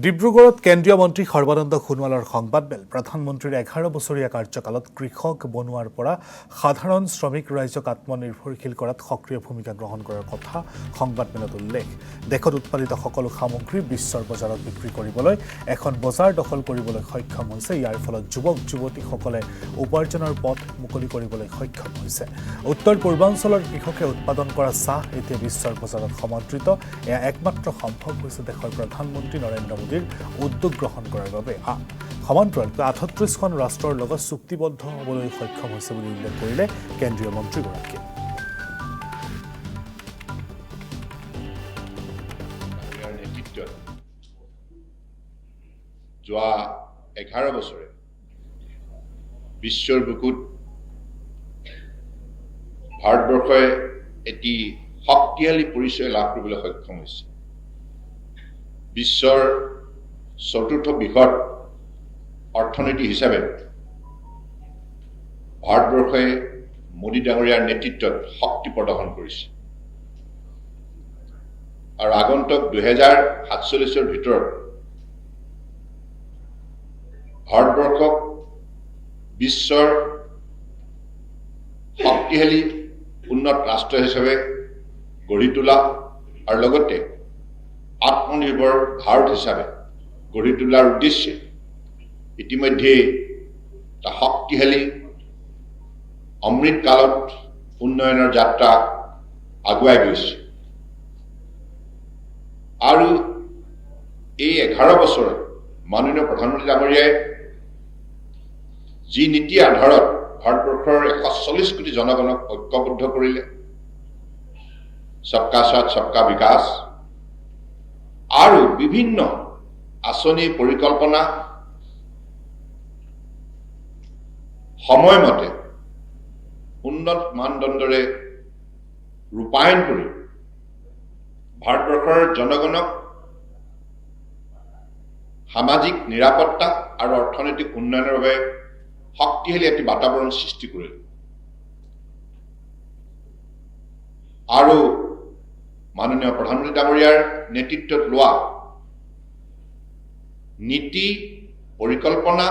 ডিব্ৰুগড়ত কেন্দ্ৰীয় মন্ত্ৰী সৰ্বানন্দ সোণোৱালৰ সংবাদমেল প্ৰধানমন্ত্ৰীৰ 11 বছৰীয়া কাৰ্যকালত কৃষক বনোৱাৰ পৰা সাধাৰণ শ্ৰমিক ৰাইজক আত্মনিৰ্ভৰশীল কৰাত সক্ৰিয় ভূমিকা গ্ৰহণ কৰাৰ কথা সংবাদমেলত উল্লেখ। দেশত উৎপাদিত সকলো সামগ্ৰী বিশ্বৰ বজাৰত বিক্ৰী কৰিবলৈ এখন বজাৰ দখল কৰিবলৈ সক্ষম হৈছে। ইয়াৰ ফলত যুৱক যুৱতীসকলে উপাৰ্জনৰ পথ মুকলি কৰিবলৈ সক্ষম হৈছে। উত্তৰ পূৰ্বাঞ্চলৰ কৃষকে উৎপাদন কৰা চাহ এতিয়া বিশ্বৰ বজাৰত সমাদৃত। এয়া একমাত্ৰ সম্ভৱ হৈছে দেশৰ প্ৰধানমন্ত্ৰী নৰেন্দ্ৰ মোদীৰ উদ্যোগ গ্ৰহণ কৰাৰ বাবে। সমান্তৰালকৈ 38খন ৰাষ্ট্ৰৰ লগত চুক্তিবদ্ধ হ'বলৈ সক্ষম হৈছে বুলি উল্লেখ কৰিলে কেন্দ্ৰীয় মন্ত্ৰীগৰাকীয়ে। যোৱা 11 বছৰে বিশ্বৰ বুকুত ভাৰতবৰ্ষই এটি শক্তিশালী পৰিচয় লাভ কৰিবলৈ সক্ষম হৈছে। বিশ্বৰ চতুৰ্থ বৃহৎ অৰ্থনীতি হিচাপে ভাৰতবৰ্ষই মোদী ডাঙৰীয়াৰ নেতৃত্বত শক্তি প্ৰদৰ্শন কৰিছে আৰু আগন্তুক 2047ৰ ভিতৰত ভাৰতবৰ্ষক বিশ্বৰ শক্তিশালী উন্নত ৰাষ্ট্ৰ হিচাপে গঢ়ি তোলা আৰু লগতে আত্মনিৰ্ভৰ ভাৰত হিচাপে গঢ়ি তোলাৰ উদ্দেশ্যে ইতিমধ্যে এটা শক্তিশালী অমৃতকালত উন্নয়নৰ যাত্ৰা আগুৱাই গৈছে আৰু এই 11 বছৰত মাননীয় প্ৰধানমন্ত্ৰী ডাঙৰীয়াই যি নীতি আধাৰত ভাৰতবৰ্ষৰ 140 কোটি জনগণক ঐক্যবদ্ধ কৰিলে, সবকা সাথ সবকা বিকাশ আৰু বিভিন্ন আঁচনি পৰিকল্পনা সময়মতে উন্নত মানদণ্ডৰে ৰূপায়ণ কৰি ভাৰতবৰ্ষৰ জনগণক সামাজিক নিৰাপত্তা আৰু অৰ্থনৈতিক উন্নয়নৰ বাবে শক্তিশালী এটি বাতাবৰণ সৃষ্টি কৰিলে আৰু মাননীয় প্ৰধানমন্ত্ৰী ডাঙৰীয়াৰ নেতৃত্বত লোৱা নীতি পৰিকল্পনা